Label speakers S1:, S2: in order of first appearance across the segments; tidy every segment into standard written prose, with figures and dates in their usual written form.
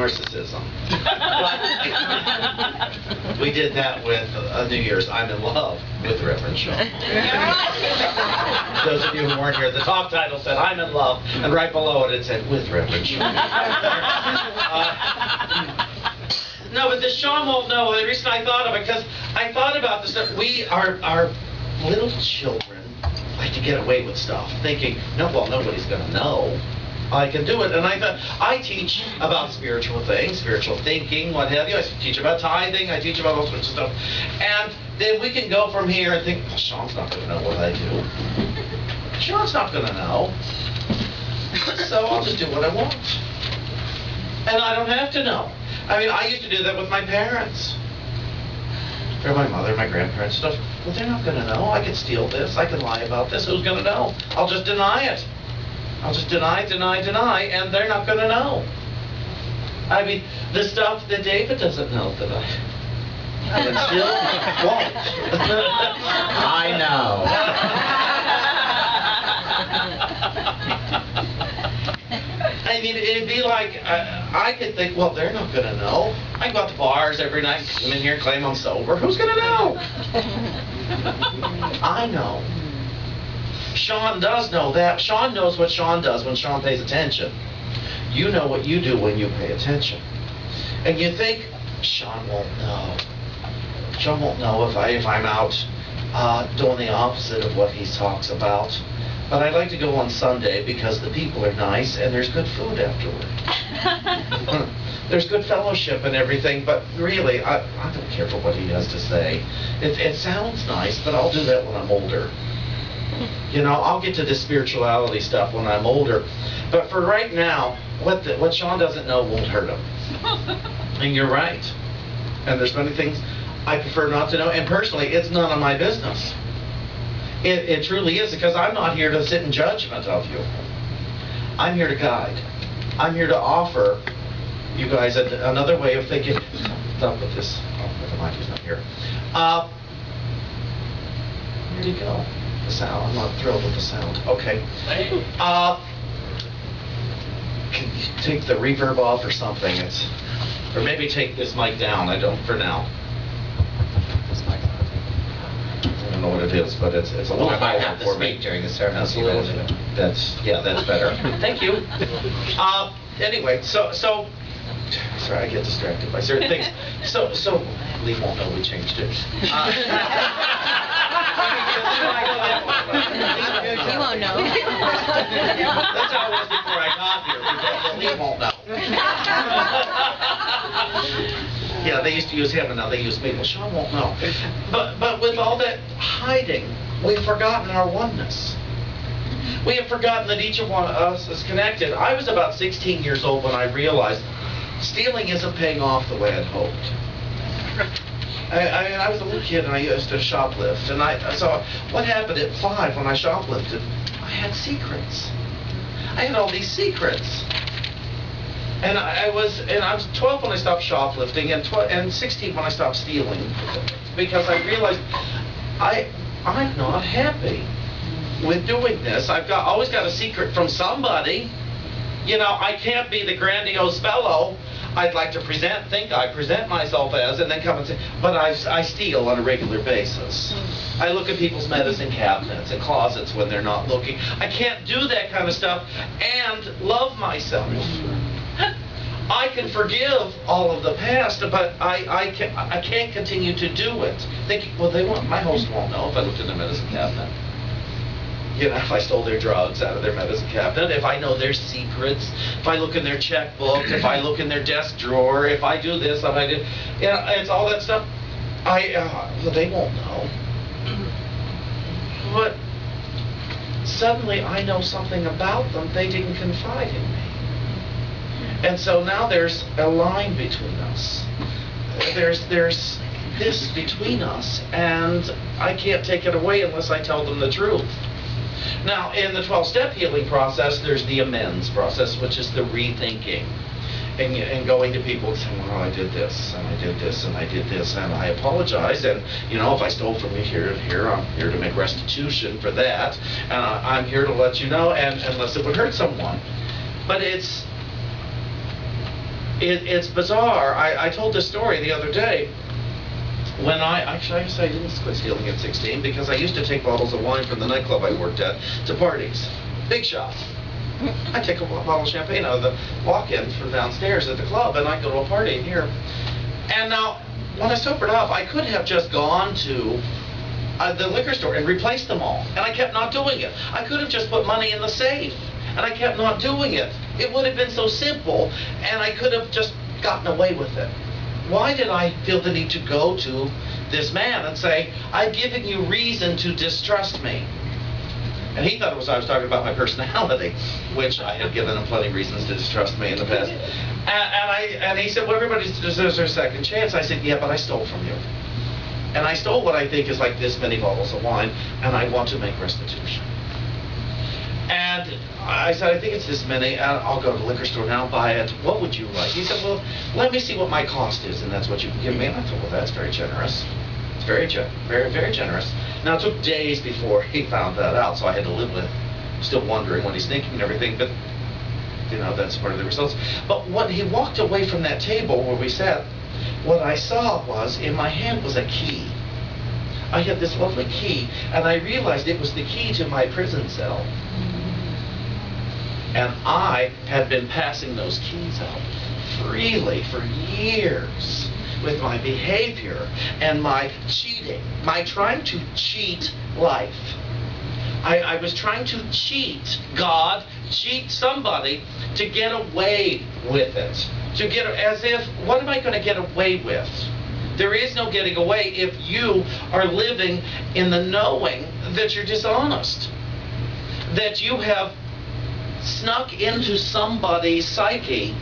S1: narcissism. We did that with New Year's. I'm in love with Reverend Shawn. Those of you who weren't here, the talk title said, I'm in love, and right below it said, with Reverend Shawn. No, but this Shawn won't know. The reason I thought of it, because I thought about this stuff. Our little children like to get away with stuff, thinking, no, well, nobody's going to know. I can do it. And I thought, I teach about spiritual things, spiritual thinking, what have you. I teach about tithing. I teach about all sorts of stuff. And then we can go from here and think, well, Shawn's not going to know what I do. Shawn's not going to know. So I'll just do what I want. And I don't have to know. I mean, I used to do that with my parents. Or my mother, my grandparents, stuff. Well, they're not going to know. I can steal this. I can lie about this. Who's going to know? I'll just deny it. I'll just deny, and they're not going to know. I mean, the stuff that David doesn't know that I still won't.
S2: I know.
S1: I mean, it'd be like, I could think, well, they're not going to know. I go out to bars every night, come in here and claim I'm sober. Who's going to know? I know. Shawn does know that. Shawn knows what Shawn does when Shawn pays attention. You know what you do when you pay attention. And you think, Shawn won't know. Shawn won't know if I'm out doing the opposite of what he talks about. But I like to go on Sunday because the people are nice and there's good food afterward. There's good fellowship and everything, but really, I don't care for what he has to say. It sounds nice, but I'll do that when I'm older. You know, I'll get to the spirituality stuff when I'm older. But for right now, what Shawn doesn't know won't hurt him. And you're right. And there's many things I prefer not to know. And personally, it's none of my business. It truly is, because I'm not here to sit in judgment of you. I'm here to guide. I'm here to offer you guys another way of thinking. Stop with this. Oh, never mind, he's not here. Where'd he go? The sound. I'm not thrilled with the sound. Okay. Can you take the reverb off or something? Or maybe take this mic down. I don't for now. This mic. I don't know what it is, but it's a little.
S2: I might have to speak during the service.
S1: That's better. Thank you. Anyway, so sorry, I get distracted by certain things. So Lee won't know we changed it.
S3: He won't know.
S1: That's how it was before I got here, because Lee won't know. Yeah, they used to use him, and now they use me. Well, Shawn won't know. But with all that hiding, we've forgotten our oneness. We have forgotten that each of us is connected. I was about 16 years old when I realized stealing isn't paying off the way I'd hoped. I was a little kid and I used to shoplift, and so what happened at 5 when I shoplifted? I had secrets. I had all these secrets, and I was 12 when I stopped shoplifting, and 16 when I stopped stealing, because I realized I'm not happy with doing this. Always got a secret from somebody. You know, I can't be the grandiose fellow I'd like to think I present myself as, and then come and say, but I steal on a regular basis. I look at people's medicine cabinets and closets when they're not looking. I can't do that kind of stuff and love myself. I can forgive all of the past, but I can't continue to do it. Thinking, well, my host won't know if I looked in their medicine cabinet. You know, if I stole their drugs out of their medicine cabinet, if I know their secrets, if I look in their checkbook, if I look in their desk drawer, if I do this, if I do, you know, it's all that stuff. They won't know. But suddenly I know something about them they didn't confide in me. And so now there's a line between us. There's this between us, and I can't take it away unless I tell them the truth. Now, in the 12-step healing process, there's the amends process, which is the rethinking. And going to people and saying, well, I did this, and I did this, and I did this, and I apologize, and, you know, if I stole from you here, I'm here to make restitution for that, and I'm here to let you know, and unless it would hurt someone. But it's it's bizarre. I told this story the other day when I guess I didn't quit stealing at 16 because I used to take bottles of wine from the nightclub I worked at to parties. Big shot. I'd take a bottle of champagne out of the walk-in from downstairs at the club and I'd go to a party in here. And now, when I sobered up, I could have just gone to the liquor store and replaced them all. And I kept not doing it. I could have just put money in the safe. And I kept not doing it. It would have been so simple, and I could have just gotten away with it. Why did I feel the need to go to this man and say, I've given you reason to distrust me? And he thought it was I was talking about my personality, which I had given him plenty of reasons to distrust me in the past. And he said, well, everybody deserves their second chance. I said, yeah, but I stole from you. And I stole what I think is like this many bottles of wine, and I want to make restitution. And I said, I think it's this many, and I'll go to the liquor store now, buy it. What would you like? He said, well, let me see what my cost is, and that's what you can give me. And I thought, well, that's very generous. It's very generous. Now, it took days before he found that out, so I had to live with still wondering when he's thinking and everything, but, you know, that's part of the results. But when he walked away from that table where we sat, what I saw was, in my hand was a key. I had this lovely key, and I realized it was the key to my prison cell. And I had been passing those keys out freely for years with my behavior and my cheating, my trying to cheat life. I was trying to cheat God, cheat somebody to get away with it. To get, as if, what am I going to get away with? There is no getting away if you are living in the knowing that you're dishonest, that you have snuck into somebody's psyche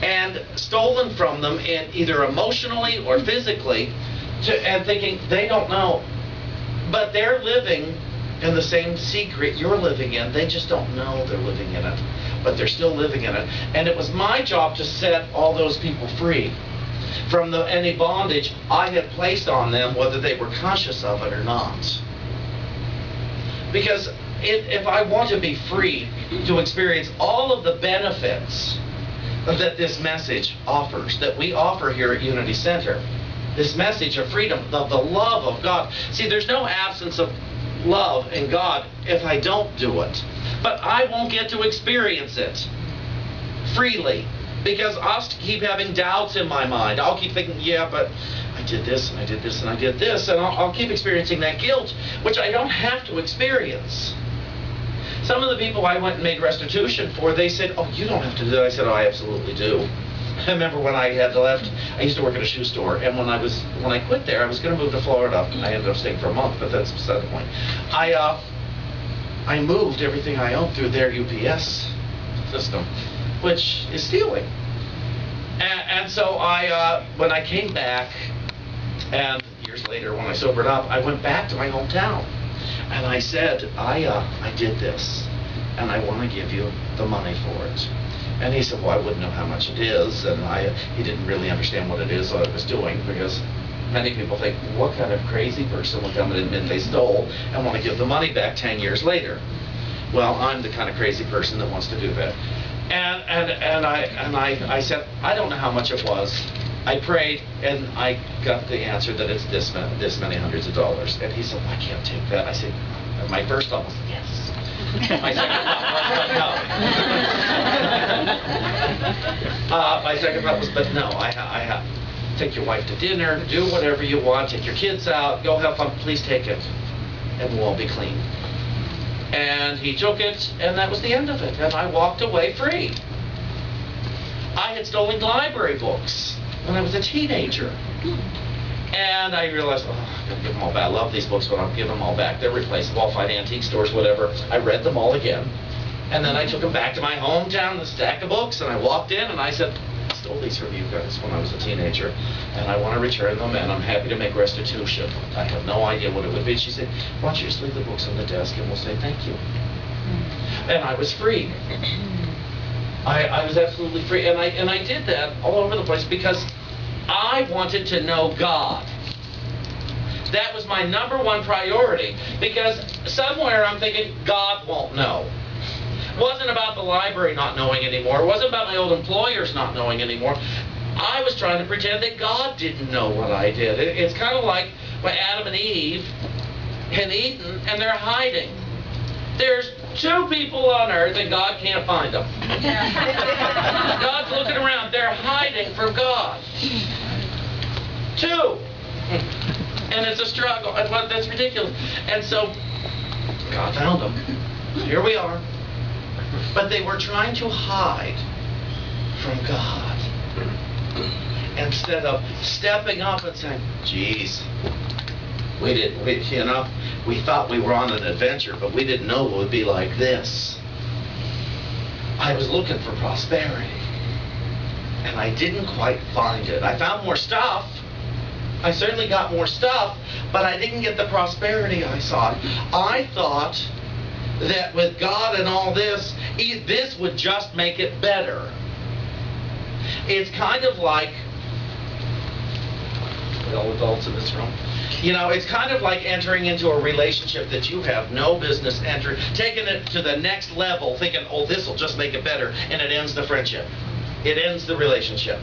S1: and stolen from them, either emotionally or physically, and thinking they don't know, but they're living in the same secret you're living in. They just don't know they're living in it, but they're still living in it. And it was my job to set all those people free from any bondage I had placed on them, whether they were conscious of it or not. Because if I want to be free to experience all of the benefits that this message offers, that we offer here at Unity Center, this message of freedom, of the love of God. See, there's no absence of love in God if I don't do it. But I won't get to experience it freely because I'll keep having doubts in my mind. I'll keep thinking, yeah, but I did this and I did this and I did this, and I'll keep experiencing that guilt, which I don't have to experience. Some of the people I went and made restitution for, they said, oh, you don't have to do that. I said, oh, I absolutely do. I remember when I had left, I used to work at a shoe store, and when I quit there, I was going to move to Florida. I ended up staying for a month, but that's beside the point. I moved everything I owned through their UPS system, which is stealing. And so when I came back, and years later when I sobered up, I went back to my hometown. And I said, I did this, and I want to give you the money for it. And he said, well, I wouldn't know how much it is, and he didn't really understand what it is I was doing, because many people think, what kind of crazy person would come and admit they stole and want to give the money back 10 years later? Well, I'm the kind of crazy person that wants to do that. And I said, I don't know how much it was. I prayed, and I got the answer that it's this many hundreds of dollars. And he said, well, I can't take that. I said, my first thought was, yes. My second thought was, no. My second thought was, but no, I have. Take your wife to dinner, do whatever you want, take your kids out, go have fun, please take it, and we'll all be clean. And he took it, and that was the end of it, and I walked away free. I had stolen library books when I was a teenager. And I realized, oh, I'm going to give them all back. I love these books, but I'll give them all back. They're replaceable. I'll find antique stores, whatever. I read them all again. And then I took them back to my hometown, the stack of books, and I walked in and I said, I stole these from you guys when I was a teenager, and I want to return them, and I'm happy to make restitution. I have no idea what it would be. She said, why don't you just leave the books on the desk and we'll say thank you. And I was free. I was absolutely free, and I did that all over the place because I wanted to know God. That was my number one priority, because somewhere I'm thinking God won't know. Wasn't about the library not knowing anymore. It wasn't about my old employers not knowing anymore. I was trying to pretend that God didn't know what I did. It's kind of like when Adam and Eve had eaten and they're hiding. There's 2 people on earth and God can't find them. God's looking around. They're hiding from God. 2. And it's a struggle. That's ridiculous. And so God found them. Here we are. But they were trying to hide from God. Instead of stepping up and saying, geez, we thought we were on an adventure, but we didn't know it would be like this. I was looking for prosperity, and I didn't quite find it. I found more stuff. I certainly got more stuff, but I didn't get the prosperity I sought. I thought that with God and all this, this would just make it better. It's kind of like, all adults in this room, it's kind of like entering into a relationship that you have no business entering, taking it to the next level, thinking, oh, this will just make it better, and it ends the friendship. It ends the relationship.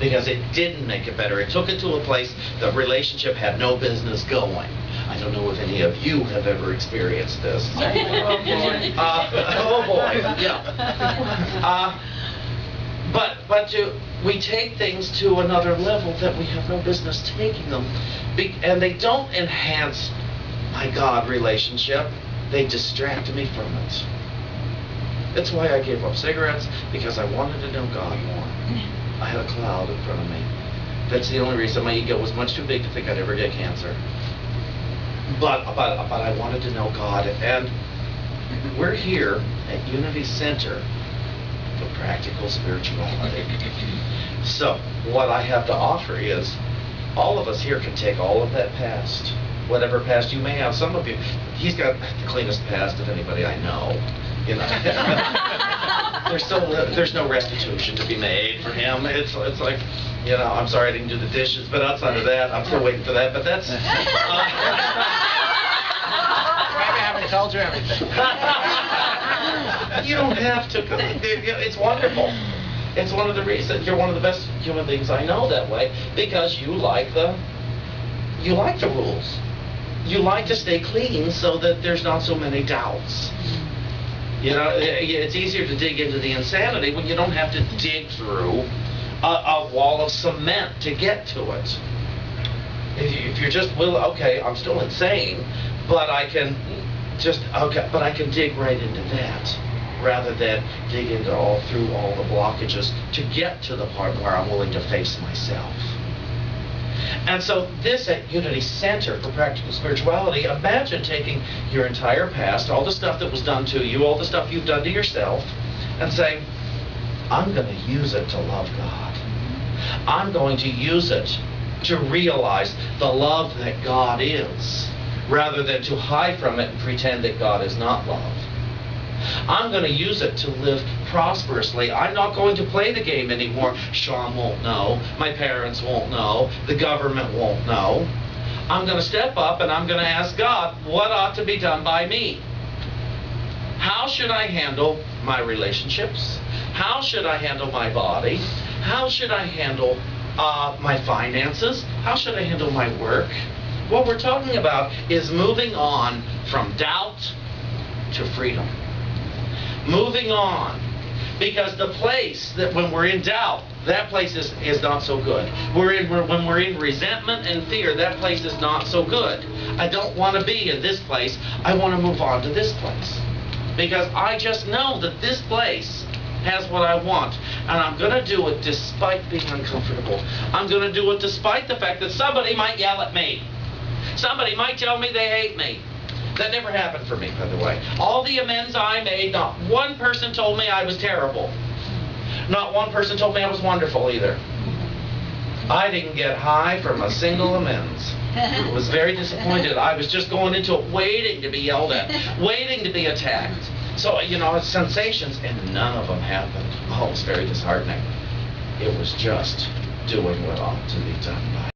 S1: Because it didn't make it better. It took it to a place the relationship had no business going. I don't know if any of you have ever experienced this. Oh boy, yeah. We take things to another level that we have no business taking them, and they don't enhance my God relationship. They distract me from it. That's why I gave up cigarettes, because I wanted to know God more. I had a cloud in front of me. That's the only reason. My ego was much too big to think I'd ever get cancer. But I wanted to know God, and we're here at Unity Center for practical spirituality. So what I have to offer is, all of us here can take all of that past, whatever past you may have. Some of you, he's got the cleanest past of anybody I know. There's no restitution to be made for him. It's like, I'm sorry I didn't do the dishes, but outside of that, I'm still waiting for that. But that's.
S2: Maybe I haven't told you everything.
S1: You don't have to. It's wonderful. It's one of the reasons you're one of the best human beings I know that way, because you like the rules. You like to stay clean so that there's not so many doubts. It's easier to dig into the insanity when you don't have to dig through a wall of cement to get to it. If you're just, okay, I'm still insane, but I can dig right into that, rather than dig into through all the blockages to get to the part where I'm willing to face myself. And so this at Unity Center for Practical Spirituality, imagine taking your entire past, all the stuff that was done to you, all the stuff you've done to yourself, and saying, I'm going to use it to love God. I'm going to use it to realize the love that God is, rather than to hide from it and pretend that God is not love. I'm going to use it to live prosperously. I'm not going to play the game anymore. Shawn won't know. My parents won't know. The government won't know. I'm going to step up and I'm going to ask God, what ought to be done by me? How should I handle my relationships? How should I handle my body? How should I handle my finances? How should I handle my work? What we're talking about is moving on from doubt to freedom. Moving on. Because the place that when we're in doubt, that place is not so good. When we're in resentment and fear, that place is not so good. I don't want to be in this place. I want to move on to this place. Because I just know that this place has what I want. And I'm going to do it despite being uncomfortable. I'm going to do it despite the fact that somebody might yell at me. Somebody might tell me they hate me. That never happened for me, by the way. All the amends I made, not one person told me I was terrible. Not one person told me I was wonderful either. I didn't get high from a single amends. I was very disappointed. I was just going into it waiting to be yelled at, waiting to be attacked. So, it's sensations, and none of them happened. Oh, it was very disheartening. It was just doing what ought to be done by